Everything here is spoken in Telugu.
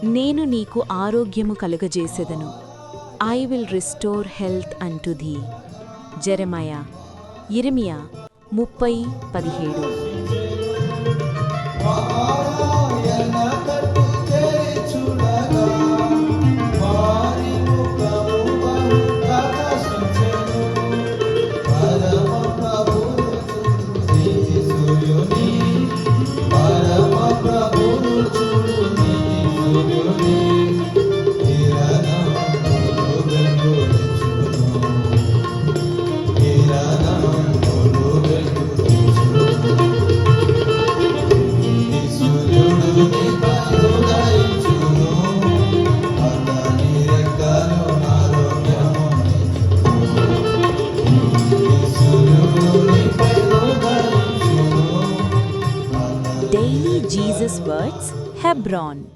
నేను నీకు ఆరోగ్యము కలుగజేసెదను. I will restore health unto thee. జెరెమయా యిర్మీయా 30:17. Daily Jesus Words, Hebron.